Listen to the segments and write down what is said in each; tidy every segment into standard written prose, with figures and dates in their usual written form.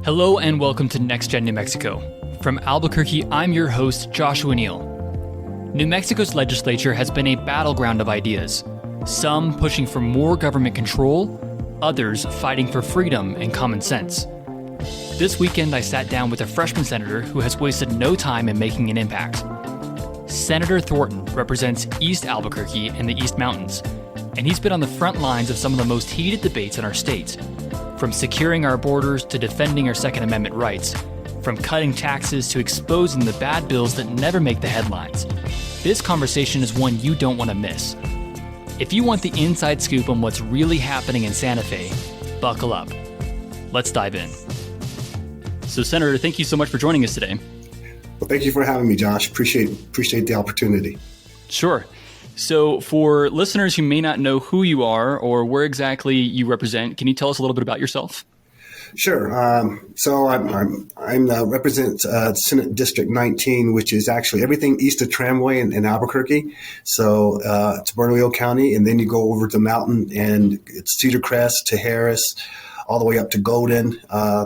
Hello and welcome to Next Gen New Mexico. From Albuquerque, I'm your host, Joshua Neal. New Mexico's legislature has been a battleground of ideas, some pushing for more government control, others fighting for freedom and common sense. This weekend, I sat down with a freshman senator who has wasted no time in making an impact. Senator Thornton represents East Albuquerque and the East Mountains, and he's been on the front lines of some of the most heated debates in our state. From securing our borders to defending our Second Amendment rights, from cutting taxes to exposing the bad bills that never make the headlines. This conversation is one you don't want to miss. If you want the inside scoop on what's really happening in Santa Fe, buckle up. Let's dive in. So, Senator, thank you so much for joining us today. Well, thank you for having me, Josh. Appreciate the opportunity. Sure. So for listeners who may not know who you are or where exactly you represent, can you tell us a little bit about yourself? Sure. So I represent Senate District 19, which is actually everything east of Tramway in Albuquerque. So it's Bernalillo County, and then you go over the mountain, and it's Cedar Crest to Harris, all the way up to Golden,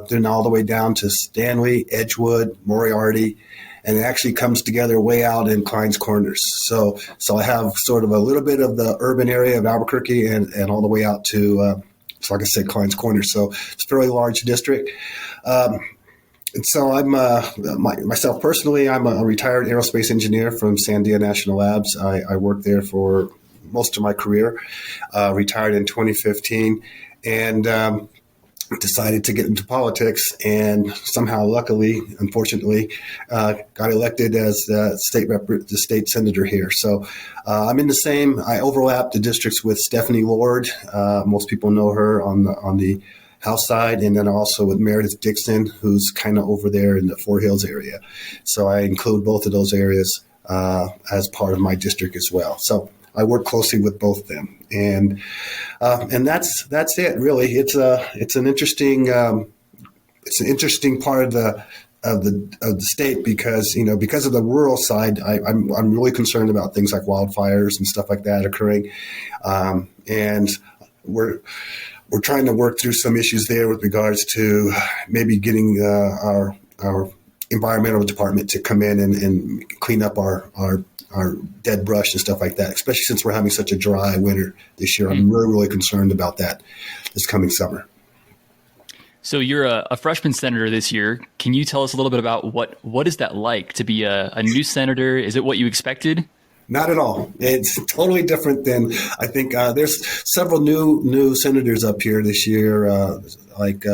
then all the way down to Stanley, Edgewood, Moriarty. And it actually comes together way out in Klein's Corners. So I have sort of a little bit of the urban area of Albuquerque and all the way out to, like I said, Klein's Corners. So it's a fairly large district. And so I'm myself personally, I'm a retired aerospace engineer from Sandia National Labs. I worked there for most of my career, retired in 2015, and decided to get into politics, and somehow, luckily, unfortunately, got elected as the state senator here. So I'm in I overlap the districts with Stephanie Lord. Most people know her on the House side, and then also with Meredith Dixon, who's kind of over there in the Fort Hills area. So I include both of those areas as part of my district as well. So I work closely with both of them, and that's it. Really, it's an interesting part of the state because of the rural side. I'm really concerned about things like wildfires and stuff like that occurring, and we're trying to work through some issues there with regards to maybe getting our environmental department to come in and clean up our dead brush and stuff like that, especially since we're having such a dry winter this year. I'm really concerned about that this coming summer. So you're a freshman senator this year. Can you tell us a little bit about what is that like to be a new senator? Is it what you expected? Not at all. It's totally different than I think. There's several new senators up here this year, like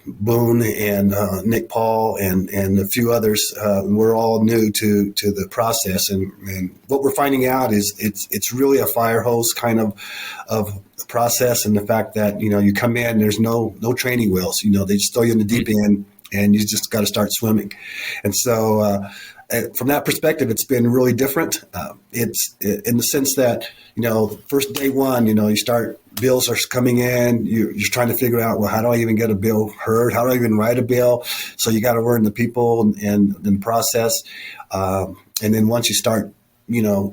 Boone and Nick Paul and a few others. We're all new to the process, and what we're finding out is it's really a fire hose kind of process, and the fact that you come in, there's no training wheels. They just throw you in the deep end, and you just got to start swimming. And so from that perspective, it's been really different. It's in the sense that first day one, you start. Bills are coming in. You're trying to figure out, well, how do I even get a bill heard? How do I even write a bill? So you got to learn the people and the process. And then once you start,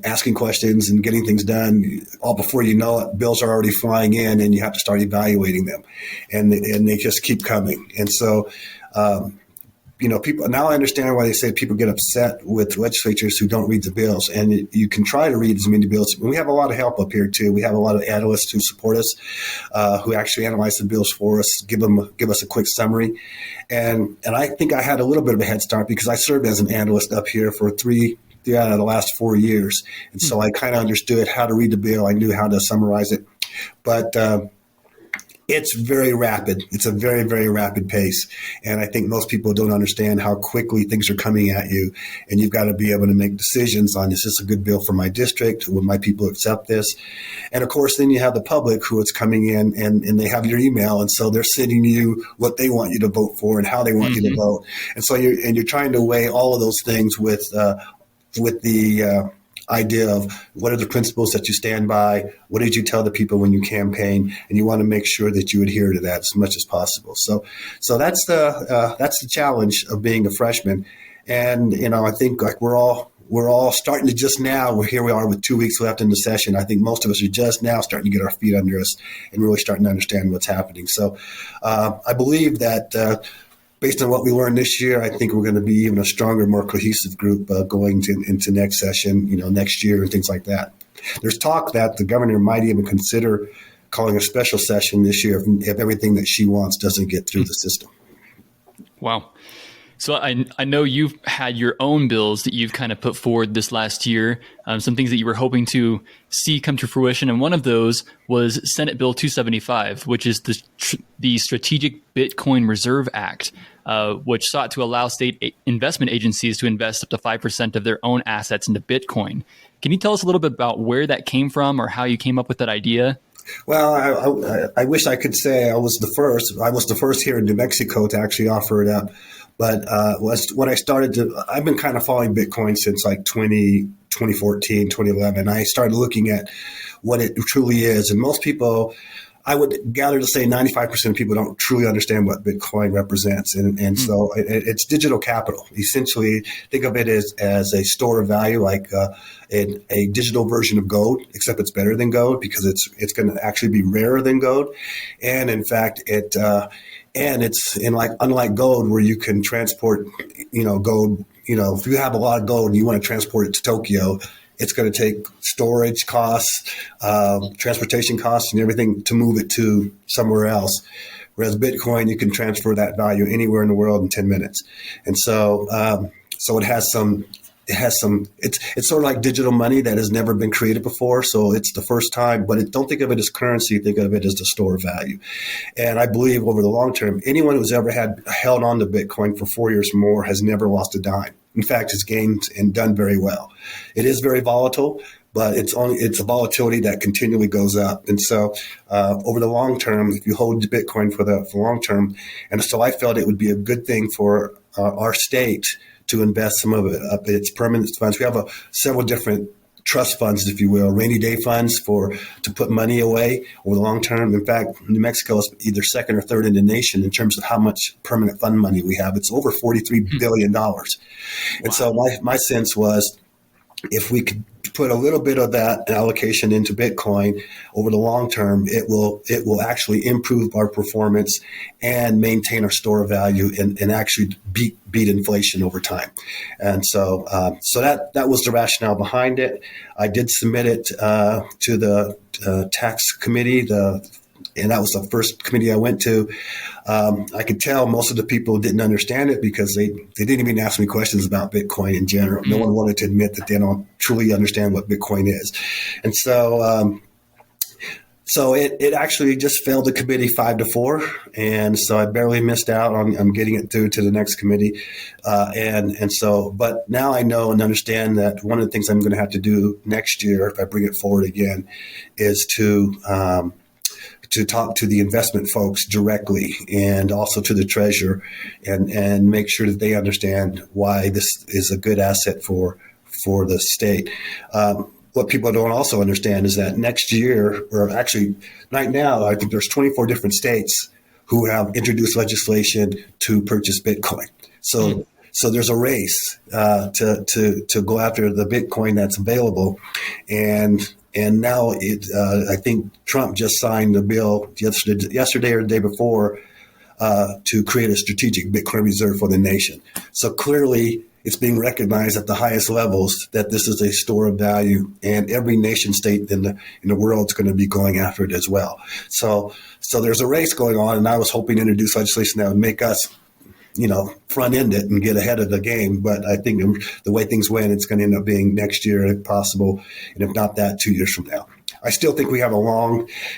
asking questions and getting things done, all before you know it, bills are already flying in, and you have to start evaluating them, and they just keep coming. And so, people now I understand why they say people get upset with legislatures who don't read the bills. And you can try to read as many bills. We have a lot of help up here too. We have a lot of analysts who support us, who actually analyze the bills for us, give us a quick summary. And I think I had a little bit of a head start because I served as an analyst up here for three out of the last 4 years. And so I kind of understood how to read the bill. I knew how to summarize it. But it's very rapid. It's a very, very rapid pace. And I think most people don't understand how quickly things are coming at you. And you've got to be able to make decisions on, is this a good bill for my district? Will my people accept this? And of course, then you have the public who is coming in and they have your email. And so they're sending you what they want you to vote for and how they want you to vote. And so you're trying to weigh all of those things with the idea of what are the principles that you stand by, what did you tell the people when you campaign, and you want to make sure that you adhere to that as much as possible. So that's the challenge of being a freshman. And I think like we're all we're all starting to just now, here we are with 2 weeks left in the session. I think most of us are just now starting to get our feet under us and really starting to understand what's happening. So I believe that based on what we learned this year, I think we're going to be even a stronger, more cohesive group going into next session, next year and things like that. There's talk that the governor might even consider calling a special session this year if everything that she wants doesn't get through the system. Wow. So I know you've had your own bills that you've kind of put forward this last year, some things that you were hoping to see come to fruition. And one of those was Senate Bill 275, which is the Strategic Bitcoin Reserve Act, which sought to allow state investment agencies to invest up to 5% of their own assets into Bitcoin. Can you tell us a little bit about where that came from or how you came up with that idea? Well, I wish I could say I was the first. I was the first here in New Mexico to actually offer it up. But when I I've been kind of following Bitcoin since like 2014, 2011. I started looking at what it truly is. And most people, I would gather to say 95% of people don't truly understand what Bitcoin represents. And so it's digital capital. Essentially, think of it as a store of value, like a digital version of gold, except it's better than gold because it's going to actually be rarer than gold. And in fact, it's unlike gold where you can transport, gold, if you have a lot of gold and you want to transport it to Tokyo, it's going to take storage costs, transportation costs, and everything to move it to somewhere else. Whereas Bitcoin, you can transfer that value anywhere in the world in 10 minutes. And so it's sort of like digital money that has never been created before. So it's the first time, but don't think of it as currency. Think of it as the store of value. And I believe over the long term, anyone who's ever held on to Bitcoin for 4 years or more has never lost a dime. In fact, it's gained and done very well. It is very volatile, but it's a volatility that continually goes up. And so over the long term, if you hold Bitcoin for the long term, and so I felt it would be a good thing for our state to invest some of it up its permanent funds. We have several different trust funds, if you will, rainy day funds to put money away over the long term. In fact, New Mexico is either second or third in the nation in terms of how much permanent fund money we have. It's over $43 billion. Wow. And so my sense was if we could put a little bit of that allocation into Bitcoin over the long term, it will actually improve our performance and maintain our store of value and actually beat inflation over time. And so that was the rationale behind it. I did submit it to the tax committee, and that was the first committee I went to. I could tell most of the people didn't understand it because they didn't even ask me questions about Bitcoin in general. No one wanted to admit that they don't truly understand what Bitcoin is. And so it actually just failed the committee 5-4. And so I barely missed out on getting it through to the next committee. But now I know and understand that one of the things I'm going to have to do next year, if I bring it forward again, is to talk to the investment folks directly and also to the treasurer and make sure that they understand why this is a good asset for the state. What people don't also understand is that next year, or actually right now, I think there's 24 different states who have introduced legislation to purchase Bitcoin. So there's a race to go after the Bitcoin that's available. And now I think Trump just signed a bill yesterday or the day before to create a strategic Bitcoin reserve for the nation. So clearly it's being recognized at the highest levels that this is a store of value, and every nation state in the world is going to be going after it as well. So there's a race going on, and I was hoping to introduce legislation that would make us front end it and get ahead of the game. But I think the way things went, it's going to end up being next year if possible. And if not that, 2 years from now. I still think we have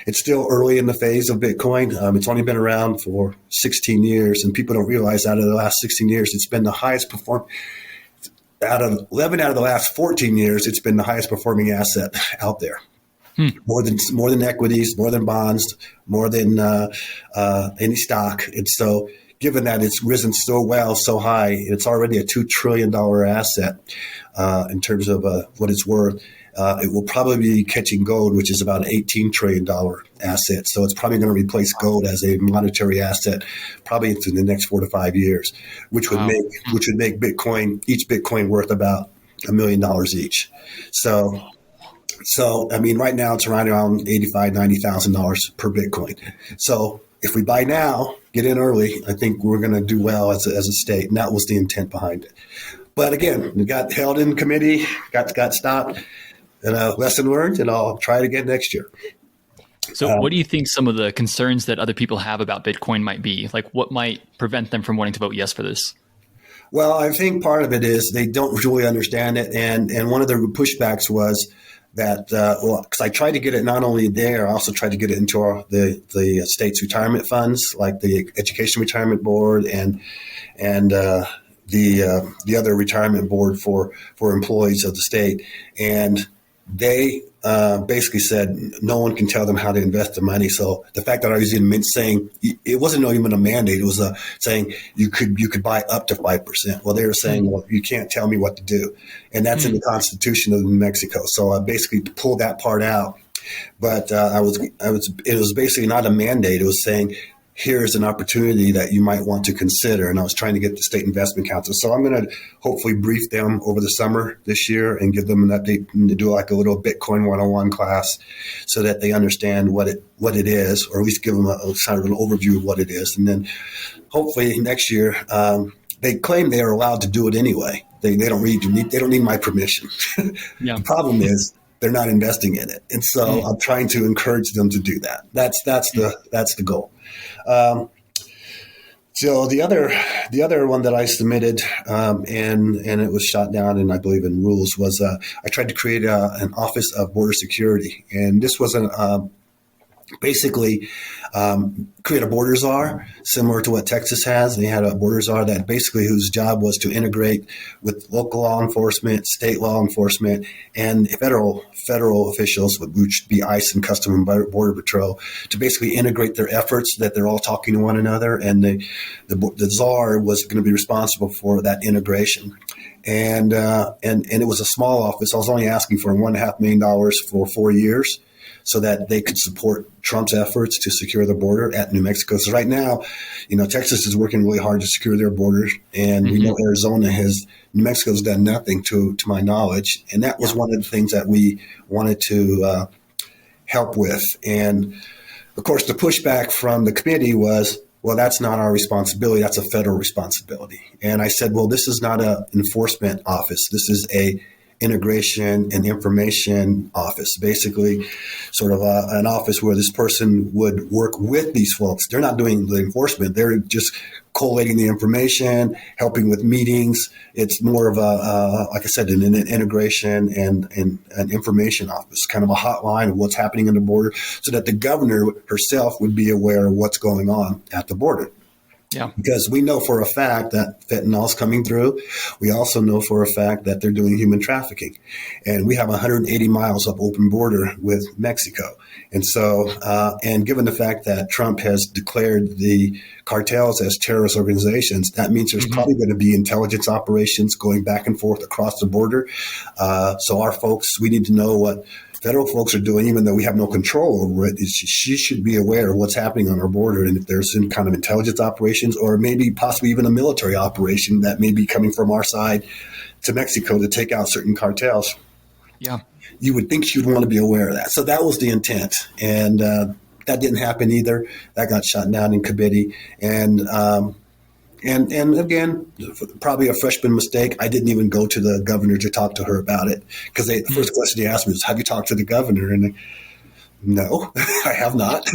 it's still early in the phase of Bitcoin. It's only been around for 16 years, and people don't realize out of the last 16 years, it's been the highest performing. Out of 11 out of the last 14 years, it's been the highest performing asset out there. More than equities, more than bonds, more than any stock. And so given that it's risen so well, so high, it's already a $2 trillion asset in terms of what it's worth. It will probably be catching gold, which is about an $18 trillion asset. So it's probably going to replace gold as a monetary asset probably in the next 4 to 5 years, which would make each Bitcoin worth about $1 million each. So I mean, right now it's around $85,000, $90,000 per Bitcoin. So if we buy now, get in early, I think we're going to do well as a state, and that was the intent behind it. But again, we got held in committee, got stopped, and lesson learned, and I'll try it again next year. So what do you think some of the concerns that other people have about Bitcoin might be? Like, what might prevent them from wanting to vote yes for this? Well, I think part of it is they don't really understand it. And one of the pushbacks was that, because I tried to get it not only there, I also tried to get it into the state's retirement funds, like the Education Retirement Board and the other retirement board for employees of the state. And they basically said no one can tell them how to invest the money. So the fact that I was even saying it wasn't even a mandate, it was saying you could buy up to 5%. Well, they were saying, well, you can't tell me what to do, and that's in the Constitution of New Mexico. So I basically pulled that part out. But it was basically not a mandate. It was saying, here's an opportunity that you might want to consider. And I was trying to get the State Investment Council. So I'm going to hopefully brief them over the summer this year and give them an update to do like a little Bitcoin 101 class so that they understand what it is, or at least give them a kind of an overview of what it is. And then hopefully next year, they claim they are allowed to do it anyway. They don't need my permission. Yeah. The problem is they're not investing in it. And so I'm trying to encourage them to do that. That's the goal. So the other one that I submitted, and it was shot down, and I believe in rules, was I tried to create an Office of Border Security, and this was basically create a border czar similar to what Texas has. They had a border czar that basically whose job was to integrate with local law enforcement, state law enforcement, and federal officials, which would be ICE and Custom and Border Patrol, to basically integrate their efforts that they're all talking to one another. And the czar was going to be responsible for that integration. And it was a small office. I was only asking for $1.5 million for 4 years, so that they could support Trump's efforts to secure the border at New Mexico. So right now, Texas is working really hard to secure their borders, and we know New Mexico's done nothing to my knowledge. And that was one of the things that we wanted to help with. And of course, the pushback from the committee was, well, that's not our responsibility. That's a federal responsibility. And I said, well, this is not an enforcement office. This is a integration and information office, basically sort of an office where this person would work with these folks. They're not doing the enforcement. They're just collating the information, helping with meetings. It's more of like I said, an integration and an information office, kind of a hotline of what's happening on the border, so that the governor herself would be aware of what's going on at the border. Yeah. Because we know for a fact that fentanyl is coming through. We also know for a fact that they're doing human trafficking. And we have 180 miles of open border with Mexico. And so, and given the fact that Trump has declared the cartels as terrorist organizations, that means there's probably going to be intelligence operations going back and forth across the border. So our folks, we need to know what federal folks are doing, even though we have no control over it. She should be aware of what's happening on our border, and if there's some kind of intelligence operations, or maybe possibly even a military operation that may be coming from our side to Mexico to take out certain cartels. Yeah, you would think she would want to be aware of that. So that was the intent, and that didn't happen either. That got shot down in committee, and again, probably a freshman mistake. I didn't even go to the governor to talk to her about it, because the first question they asked me was, have you talked to the governor? And no, I have not.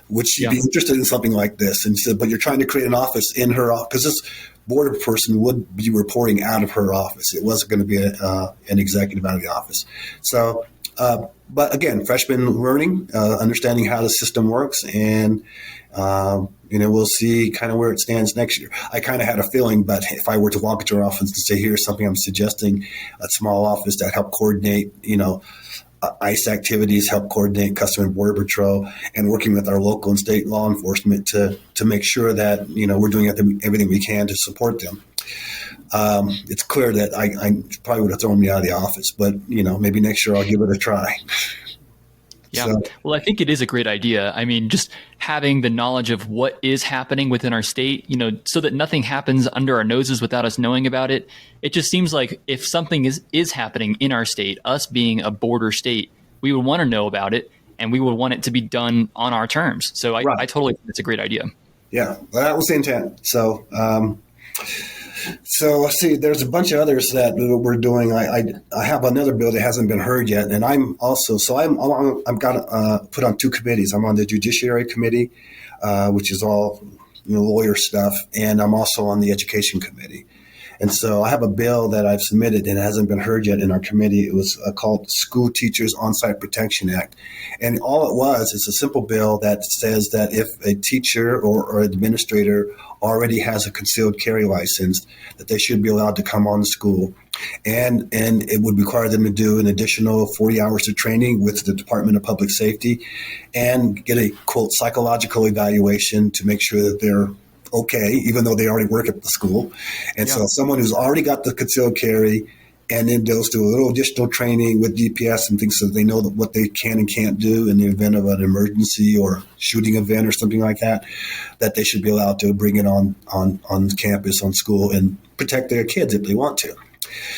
Would she be interested in something like this? And she said, but you're trying to create an office in her office, because this border person would be reporting out of her office. It wasn't going to be an executive out of the office. So, but again, freshman learning, understanding how the system works, and we'll see kind of where it stands next year. I kind of had a feeling, but if I were to walk into our office and say, here's something I'm suggesting, a small office that help coordinate, ICE activities, help coordinate Customs and Border Patrol, and working with our local and state law enforcement to make sure that, we're doing everything we can to support them. It's clear that I probably would have thrown me out of the office, but, maybe next year I'll give it a try. Yeah. Well, I think it is a great idea. I mean, just having the knowledge of what is happening within our state, so that nothing happens under our noses without us knowing about it. It just seems like if something is happening in our state, us being a border state, we would want to know about it, and we would want it to be done on our terms. So I totally think it's a great idea. Yeah, well, that was the intent. So, so let's see. There's a bunch of others that we're doing. I have another bill that hasn't been heard yet, and I'm got put on two committees. I'm on the Judiciary Committee, which is all lawyer stuff, and I'm also on the Education Committee. And so I have a bill that I've submitted and it hasn't been heard yet in our committee. It was called School Teachers On-Site Protection Act. And all it was is a simple bill that says that if a teacher or administrator already has a concealed carry license, that they should be allowed to come on to school. And it would require them to do an additional 40 hours of training with the Department of Public Safety and get a, quote, psychological evaluation to make sure that they're okay, even though they already work at the school. And so someone who's already got the concealed carry and then goes through a little additional training with DPS and things so they know what they can and can't do in the event of an emergency or shooting event or something like that, that they should be allowed to bring it on campus, on school, and protect their kids if they want to.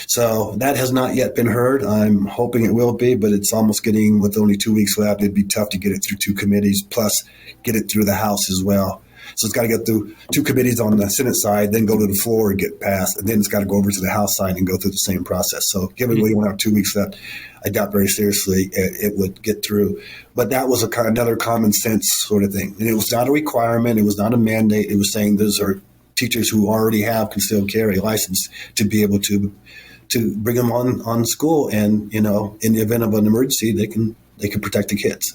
So that has not yet been heard. I'm hoping it will be, but it's almost getting, with only 2 weeks left, it'd be tough to get it through two committees, plus get it through the House as well. So it's got to get through two committees on the Senate side, then go to the floor and get passed, and then it's got to go over to the House side and go through the same process. So given we only have 2 weeks left, I doubt very seriously it would get through. But that was another common sense sort of thing. And it was not a requirement. It was not a mandate. It was saying those are teachers who already have concealed carry license to be able to bring them on school. And, in the event of an emergency, they can protect the kids.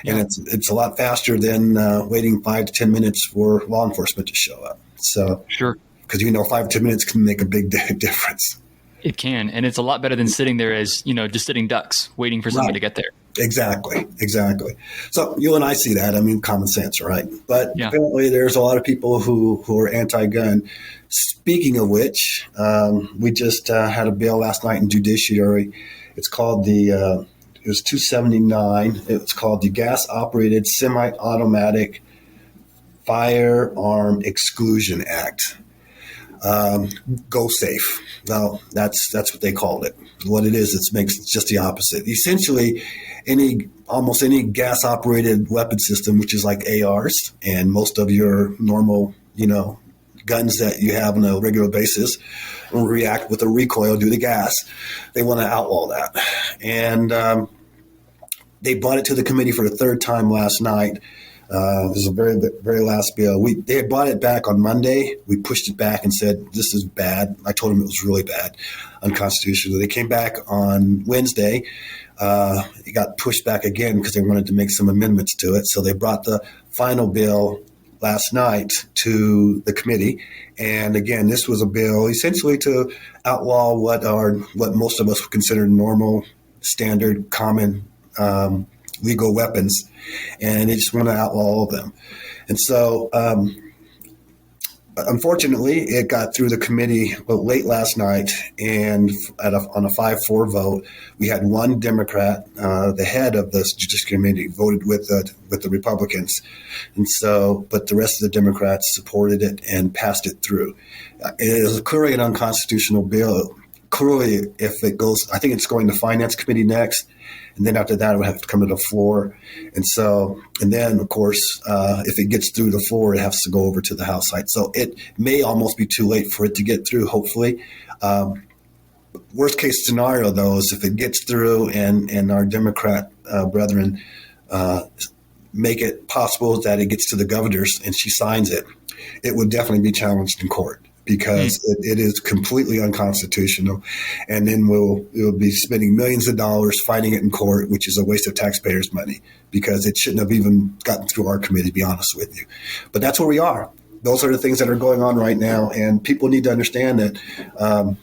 And it's a lot faster than waiting 5 to 10 minutes for law enforcement to show up. So, sure. Because 5 to 10 minutes can make a big difference. It can. And it's a lot better than sitting there as, just sitting ducks, waiting for somebody to get there. Exactly. So you and I see that. I mean, common sense, right? But apparently there's a lot of people who are anti-gun. Speaking of which, we just had a bill last night in Judiciary. It's called it was 279. It's called the Gas-Operated Semi-Automatic Firearm Exclusion Act. Go safe. Well, that's what they called it. What it is, it's just the opposite. Essentially, almost any gas-operated weapon system, which is like ARs and most of your normal, guns that you have on a regular basis, will react with a recoil due to gas. They want to outlaw that. And they brought it to the committee for the third time last night. This is a very, very last bill. They had brought it back on Monday. We pushed it back and said, this is bad. I told them it was really bad, unconstitutional. They came back on Wednesday. It got pushed back again because they wanted to make some amendments to it. So they brought the final bill last night to the committee. And again, this was a bill essentially to outlaw what most of us would consider normal, standard, common legal weapons. And they just want to outlaw all of them. And so, unfortunately, it got through the committee late last night, and on a 5-4 vote, we had one Democrat, the head of the Judiciary Committee, voted with the Republicans, and so, but the rest of the Democrats supported it and passed it through. It is clearly an unconstitutional bill. Clearly, if it goes, I think it's going to Finance Committee next. And then after that, it would have to come to the floor. And then, of course, if it gets through the floor, it has to go over to the House side. So it may almost be too late for it to get through, hopefully. Worst case scenario, though, is if it gets through and our Democrat brethren make it possible that it gets to the governor's and she signs it, it would definitely be challenged in court, because it is completely unconstitutional. And then we'll be spending millions of dollars fighting it in court, which is a waste of taxpayers' money, because it shouldn't have even gotten through our committee, to be honest with you. But that's where we are. Those are the things that are going on right now. And people need to understand that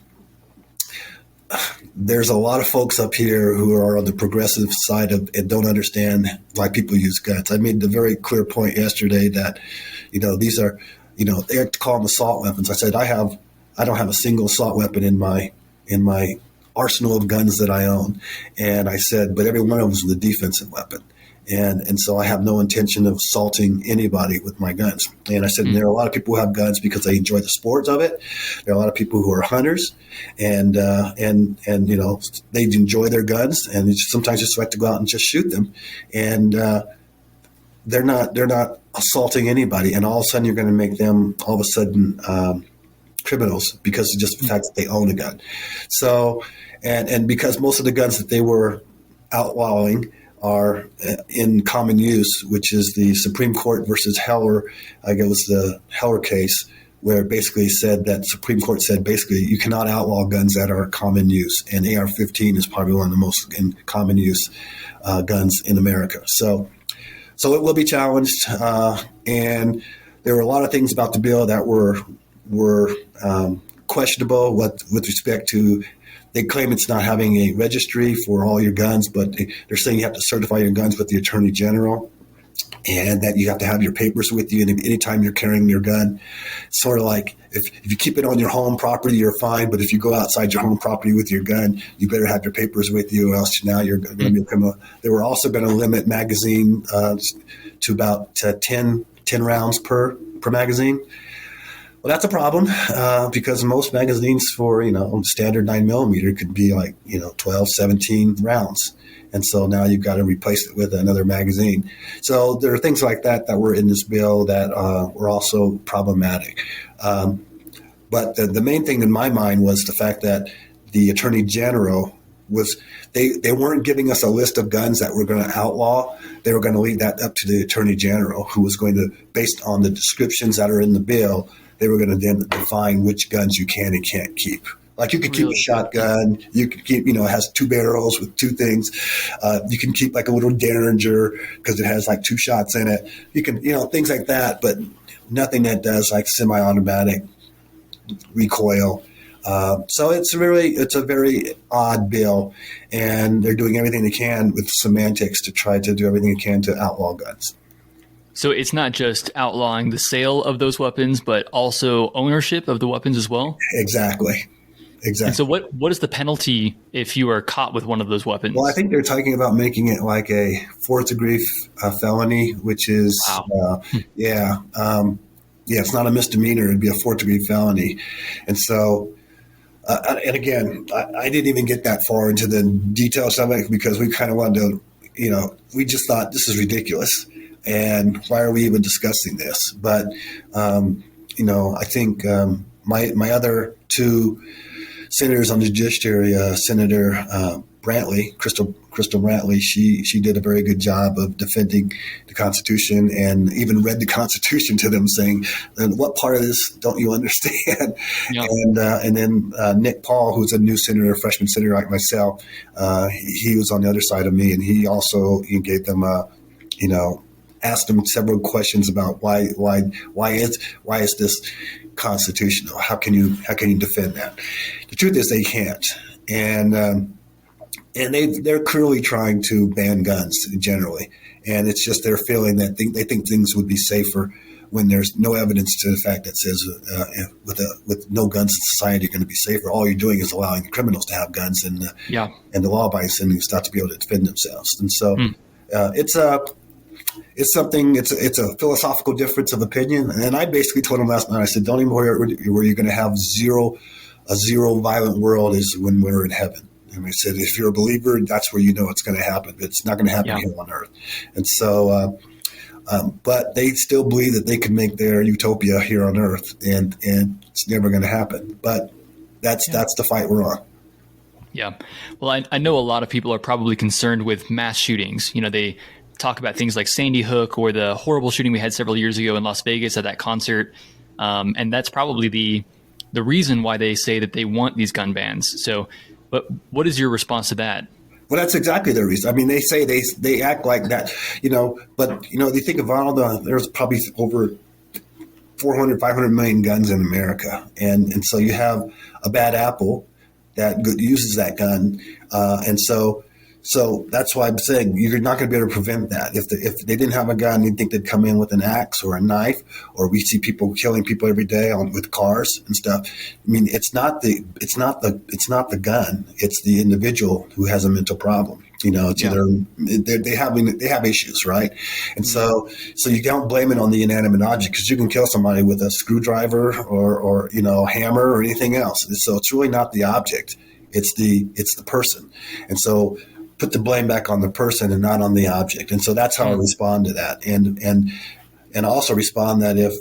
there's a lot of folks up here who are on the progressive side of and don't understand why people use guns. I made the very clear point yesterday that, these are, they have to call them assault weapons. I said, I don't have a single assault weapon in my arsenal of guns that I own. And I said, but every one of them is a defensive weapon. And so I have no intention of assaulting anybody with my guns. And I said, there are a lot of people who have guns because they enjoy the sports of it. There are a lot of people who are hunters and they enjoy their guns and sometimes just like to go out and just shoot them. And they're not assaulting anybody. And all of a sudden you're going to make them all of a sudden criminals because of just the fact that they own a gun. So, and because most of the guns that they were outlawing are in common use, which is the Supreme Court versus Heller. I guess it was the Heller case where it basically said that Supreme Court said basically you cannot outlaw guns that are common use. And AR-15 is probably one of the most in common use guns in America. So it will be challenged. And there were a lot of things about the bill that were questionable with respect to. They claim it's not having a registry for all your guns, but they're saying you have to certify your guns with the Attorney General and that you have to have your papers with you. And anytime you're carrying your gun, it's sort of like if you keep it on your home property, you're fine. But if you go outside your home property with your gun, you better have your papers with you or else now you're going to be a criminal. They were also going to limit magazine to about 10 rounds per magazine. Well, that's a problem because most magazines for, standard 9mm could be like, 12, 17 rounds. And so now you've got to replace it with another magazine. So there are things like that were in this bill that were also problematic. But the main thing in my mind was the fact that the Attorney General they weren't giving us a list of guns that we're going to outlaw. They were going to leave that up to the Attorney General, who was going to, based on the descriptions that are in the bill, they were going to then define which guns you can and can't keep. Like you could keep a shotgun. You could keep, it has 2 barrels with 2 things. You can keep like a little Derringer because it has like 2 shots in it. You can, things like that, but nothing that does like semi-automatic recoil. So it's a very odd bill, and they're doing everything they can with semantics to try to do everything they can to outlaw guns. So it's not just outlawing the sale of those weapons, but also ownership of the weapons as well? Exactly. And so what is the penalty if you are caught with one of those weapons? Well, I think they're talking about making it like a 4th-degree felony, which is, wow. It's not a misdemeanor. It'd be a 4th-degree felony. And so, and again, I didn't even get that far into the details of it because we kind of wanted to, we just thought this is ridiculous. And why are we even discussing this? But, I think my other 2 senators on the judiciary, Senator Brantley, Crystal Brantley, she did a very good job of defending the Constitution and even read the Constitution to them, saying, "What part of this don't you understand?" Yeah. And then Nick Paul, who's a new senator, a freshman senator like myself, he was on the other side of me, and he gave them asked them several questions about why is this constitutional? How can you defend that? The truth is they can't, and they're clearly trying to ban guns generally, and it's just their feeling that they think things would be safer when there's no evidence to the fact that says with no guns in society are going to be safer. All you're doing is allowing criminals to have guns and the law-abiding citizens not to be able to defend themselves, and so it's a philosophical difference of opinion. And I basically told him last night, I said, don't even worry where you're going to have a zero violent world is when we're in heaven. And I said, if you're a believer, that's where you know it's going to happen. But it's not going to happen here on earth. And so, but they still believe that they can make their utopia here on earth, and it's never going to happen. But that's the fight we're on. Yeah. Well, I know a lot of people are probably concerned with mass shootings. They talk about things like Sandy Hook or the horrible shooting we had several years ago in Las Vegas at that concert. And that's probably the reason why they say that they want these gun bans. So, but what is your response to that? Well, that's exactly the reason. I mean, they say they act like that, but they think of there's probably over 400, 500 million guns in America. And so you have a bad apple that uses that gun. And so that's why I'm saying you're not going to be able to prevent that. If they didn't have a gun, you'd think they'd come in with an axe or a knife, or we see people killing people every day with cars and stuff. I mean, it's not the gun. It's the individual who has a mental problem. It's either they have issues, right? And so you don't blame it on the inanimate object, because you can kill somebody with a screwdriver or hammer or anything else. So it's really not the object; it's the person. And so put the blame back on the person and not on the object. And so that's how I respond to that. And I also respond that if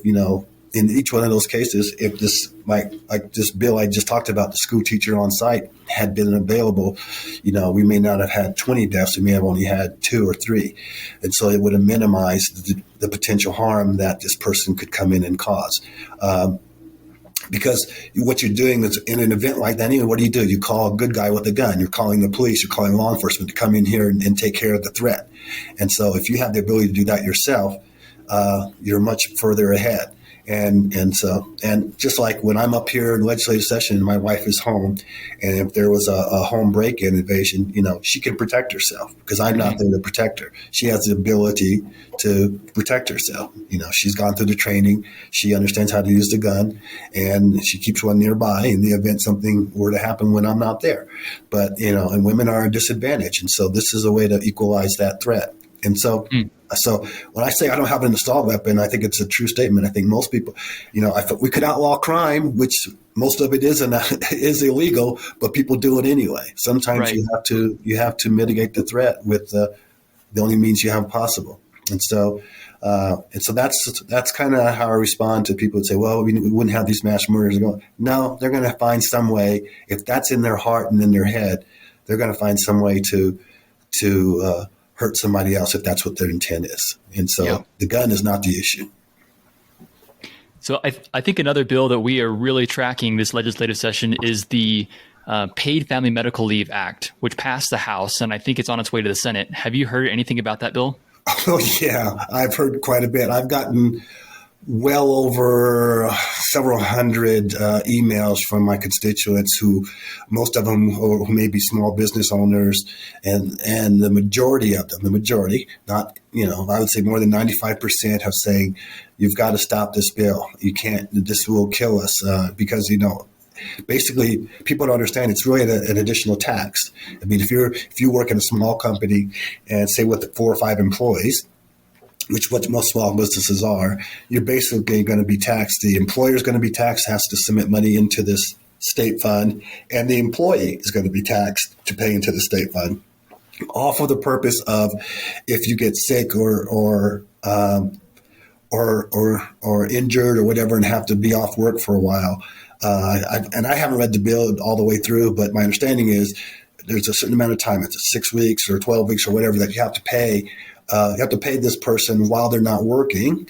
in each one of those cases, if this, like this bill I just talked about, the school teacher on site had been available, we may not have had 20 deaths. We may have only had 2 or 3. And so it would have minimized the potential harm that this person could come in and cause. Because what you're doing is, in an event like that, anyway, what do? You call a good guy with a gun. You're calling the police. You're calling law enforcement to come in here and take care of the threat. And so if you have the ability to do that yourself, you're much further ahead. And just like when I'm up here in legislative session and my wife is home, and if there was a home break-in invasion, she can protect herself because I'm not there to protect her. She has the ability to protect herself. She's gone through the training. She understands how to use the gun, and she keeps one nearby in the event something were to happen when I'm not there. But, and women are a disadvantage. And so this is a way to equalize that threat. And so when I say I don't have an assault weapon, I think it's a true statement. I think most people, I thought we could outlaw crime, which most of it is illegal, but people do it anyway. Sometimes you have to mitigate the threat with the only means you have possible. And so that's kind of how I respond to people who say, well, we wouldn't have these mass murders. No, they're going to find some way. If that's in their heart and in their head, they're going to find some way to hurt somebody else if that's what their intent is. And so the gun is not the issue. So I think another bill that we are really tracking this legislative session is the Paid Family Medical Leave Act, which passed the House, and I think it's on its way to the Senate. Have you heard anything about that bill? Oh, yeah. I've heard quite a bit. I've gotten well over several hundred emails from my constituents, who most of them who may be small business owners, and the majority of them, not, I would say more than 95% have saying, you've got to stop this bill. You can't, this will kill us because, basically people don't understand it's really an additional tax. I mean, if you work in a small company and say with 4 or 5 employees, which what most small businesses are, you're basically going to be taxed. The employer is going to be taxed, has to submit money into this state fund, and the employee is going to be taxed to pay into the state fund, all for the purpose of if you get sick or injured or whatever and have to be off work for a while. I haven't read the bill all the way through, but my understanding is there's a certain amount of time, it's 6 weeks or 12 weeks or whatever, that you have to pay. You have to pay this person while they're not working,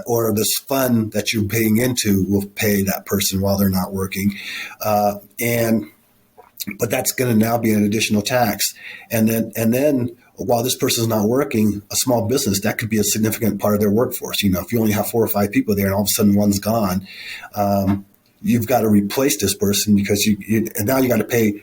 or this fund that you're paying into will pay that person while they're not working. But that's going to now be an additional tax. And then while this person's not working, a small business, that could be a significant part of their workforce. If you only have 4 or 5 people there and all of a sudden one's gone, you've got to replace this person because and now you got to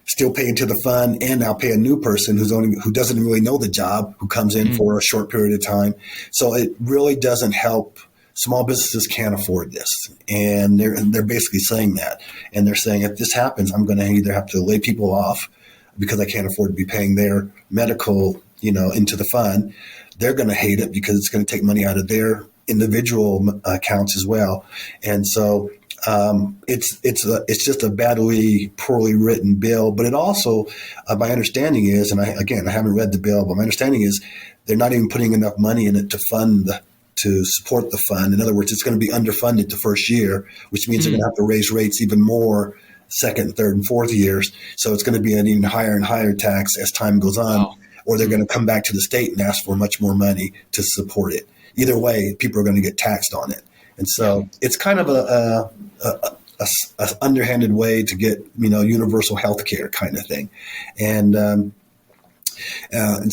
still pay into the fund, and now pay a new person who doesn't really know the job, who comes in for a short period of time. So it really doesn't help. Small businesses can't afford this, and they're basically saying that. And they're saying, if this happens, I'm going to either have to lay people off because I can't afford to be paying their medical, into the fund. They're going to hate it because it's going to take money out of their individual accounts as well. And so it's just a poorly written bill. But it also, my understanding is, and I haven't read the bill, but my understanding is they're not even putting enough money in it to support the fund. In other words, it's going to be underfunded the first year, which means they're going to have to raise rates even more second, third, and fourth years. So it's going to be an even higher and higher tax as time goes on. Wow. Or they're going to come back to the state and ask for much more money to support it. Either way, people are going to get taxed on it. And so it's kind of a underhanded way to get, universal health care kind of thing. And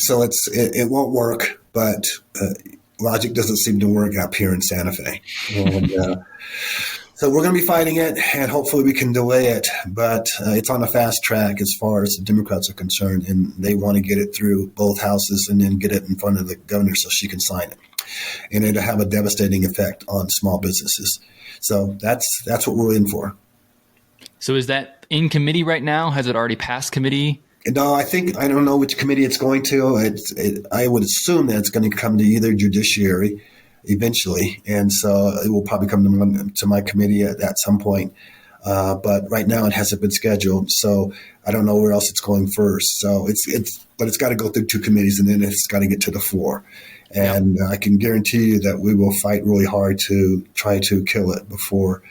so it won't work, but logic doesn't seem to work up here in Santa Fe. And, so we're going to be fighting it, and hopefully we can delay it. But it's on a fast track as far as the Democrats are concerned, and they want to get it through both houses and then get it in front of the governor so she can sign it. And it'll have a devastating effect on small businesses. So that's what we're in for. So is that in committee right now? Has it already passed committee? No, I don't know which committee it's going to. I would assume that it's going to come to either judiciary eventually, and so it will probably come to my committee at some point. But right now it hasn't been scheduled, so I don't know where else it's going first. So but it's got to go through two committees, and then it's got to get to the floor. And I can guarantee you that we will fight really hard to try to kill it before.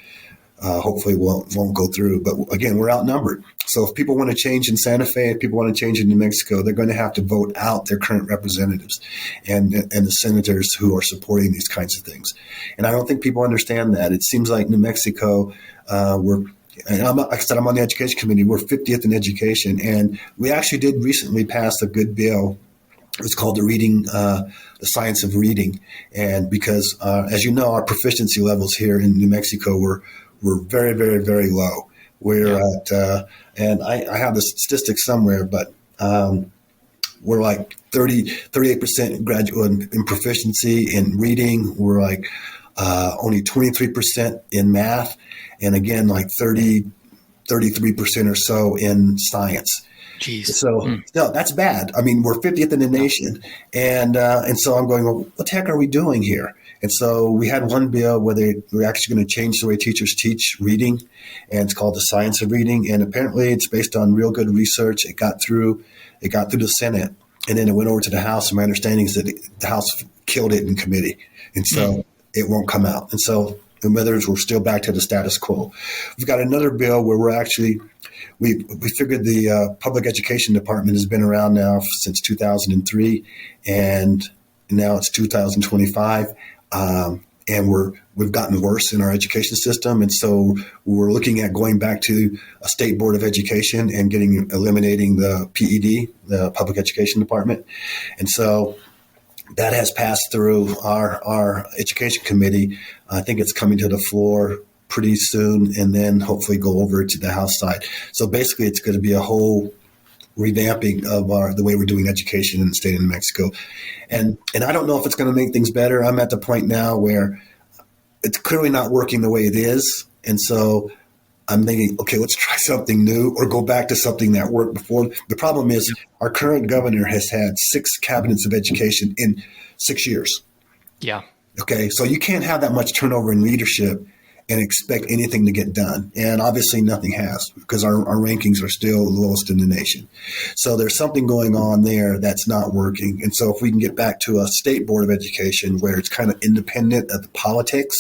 Hopefully won't go through. But again, we're outnumbered. So if people want to change in Santa Fe, if people want to change in New Mexico, they're going to have to vote out their current representatives and the senators who are supporting these kinds of things. And I don't think people understand that. It seems like New Mexico, like I said, I'm on the education committee. We're 50th in education. And we actually did recently pass a good bill. It's called the science of reading. And because, as you know, our proficiency levels here in New Mexico were very, very, very low. We're at, and I have the statistics somewhere, but we're like 38% graduate in proficiency in reading. We're like only 23% in math, and again, like 33% or so in science. Jeez. So no, that's bad. I mean, we're 50th in the nation, and so I'm going, well, what the heck are we doing here? And so we had one bill where we're actually going to change the way teachers teach reading, and it's called the science of reading. And apparently, it's based on real good research. It got through the Senate, and then it went over to the House. And my understanding is that the House killed it in committee, and so it won't come out. And so in others, we're still back to the status quo. We've got another bill where we're actually we figured the public education department has been around now since 2003, and now it's 2025. And we've gotten worse in our education system. And so we're looking at going back to a state board of education and eliminating the PED, the public education department. And so that has passed through our education committee. I think it's coming to the floor pretty soon, and then hopefully go over to the House side. So basically it's going to be a whole revamping of the way we're doing education in the state of New Mexico. And I don't know if it's going to make things better. I'm at the point now where it's clearly not working the way it is. And so I'm thinking, okay, let's try something new or go back to something that worked before. The problem is our current governor has had 6 cabinets of education in 6 years. Yeah. Okay. So you can't have that much turnover in leadership and expect anything to get done. And obviously nothing has, because our rankings are still the lowest in the nation. So there's something going on there that's not working. And so if we can get back to a state board of education where it's kind of independent of the politics,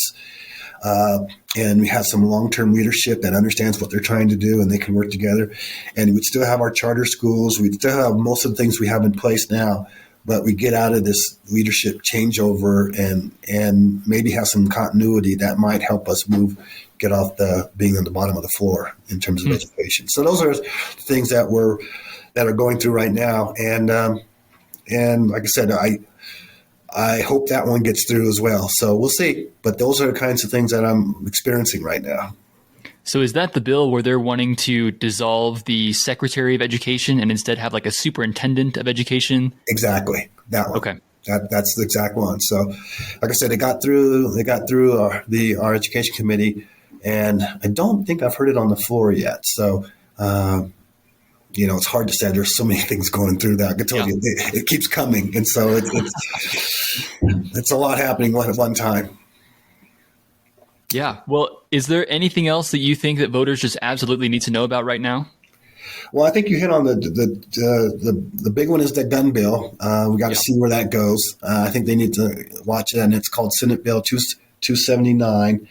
and we have some long-term leadership that understands what they're trying to do and they can work together, and we'd still have our charter schools, we'd still have most of the things we have in place now, but we get out of this leadership changeover and maybe have some continuity that might help us get off being on the bottom of the floor in terms of education. So those are things that are going through right now. And like I said, I hope that one gets through as well. So we'll see. But those are the kinds of things that I'm experiencing right now. So is that the bill where they're wanting to dissolve the Secretary of Education and instead have like a superintendent of education? Exactly. That one. Okay. That's the exact one. So like I said, it got through our education committee, and I don't think I've heard it on the floor yet. So, it's hard to say. There's so many things going through that. I can tell you, it keeps coming. And so it's a lot happening at one time. Yeah. Well, is there anything else that you think that voters just absolutely need to know about right now? Well, I think you hit on the big one is the gun bill. We got to see where that goes. I think they need to watch it, and it's called Senate Bill 279.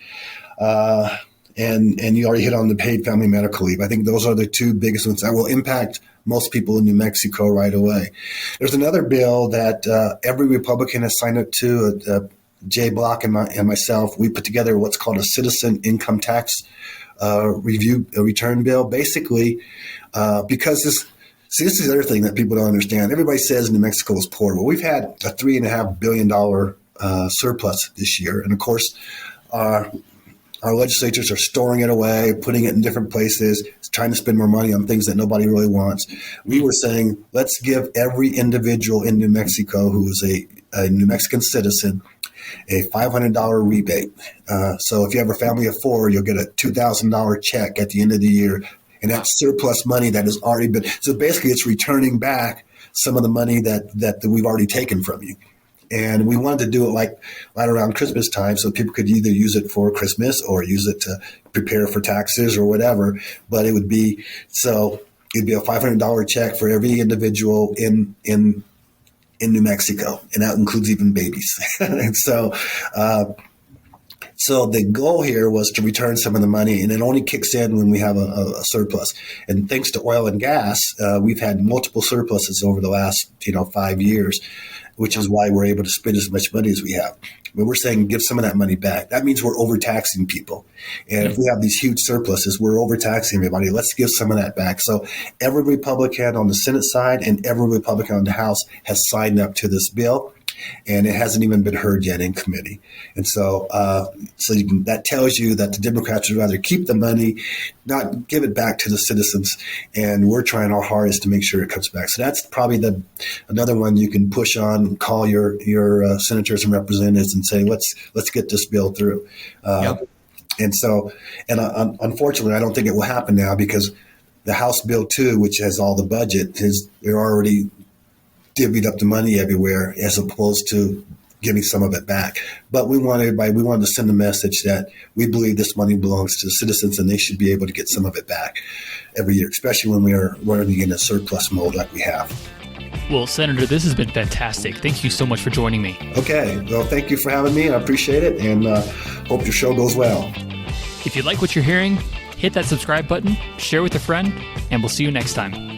And you already hit on the paid family medical leave. I think those are the two biggest ones that will impact most people in New Mexico right away. There's another bill that every Republican has signed up to. Jay Block and myself, we put together what's called a citizen income tax return bill. Basically, because this is the other thing that people don't understand. Everybody says New Mexico is poor. Well, we've had a $3.5 billion surplus this year. And of course, our legislatures are storing it away, putting it in different places, trying to spend more money on things that nobody really wants. We were saying, let's give every individual in New Mexico who is a New Mexican citizen a $500 rebate. So if you have a family of 4, you'll get a $2,000 check at the end of the year, And that's surplus money that has already been. So basically, it's returning back some of the money that we've already taken from you. And we wanted to do it like right around Christmas time, so people could either use it for Christmas or use it to prepare for taxes or whatever. But it'd be a $500 check for every individual in New Mexico, and that includes even babies. And so the goal here was to return some of the money, and it only kicks in when we have a surplus. And thanks to oil and gas, we've had multiple surpluses over the last 5 years, which is why we're able to spend as much money as we have. But we're saying give some of that money back. That means we're overtaxing people. And if we have these huge surpluses, we're overtaxing everybody. Let's give some of that back. So every Republican on the Senate side and every Republican on the House has signed up to this bill. And it hasn't even been heard yet in committee. And so that tells you that the Democrats would rather keep the money, not give it back to the citizens. And we're trying our hardest to make sure it comes back. So that's probably another one you can push on, call your senators and representatives and say, let's get this bill through. And unfortunately, I don't think it will happen now because the House Bill 2, which has all the budget, they're already divvied up the money everywhere as opposed to giving some of it back. But we wanted to send a message that we believe this money belongs to the citizens and they should be able to get some of it back every year, especially when we are running in a surplus mode like we have. Well, Senator, this has been fantastic. Thank you so much for joining me. Okay. Well, thank you for having me. I appreciate it and hope your show goes well. If you like what you're hearing, hit that subscribe button, share with a friend, and we'll see you next time.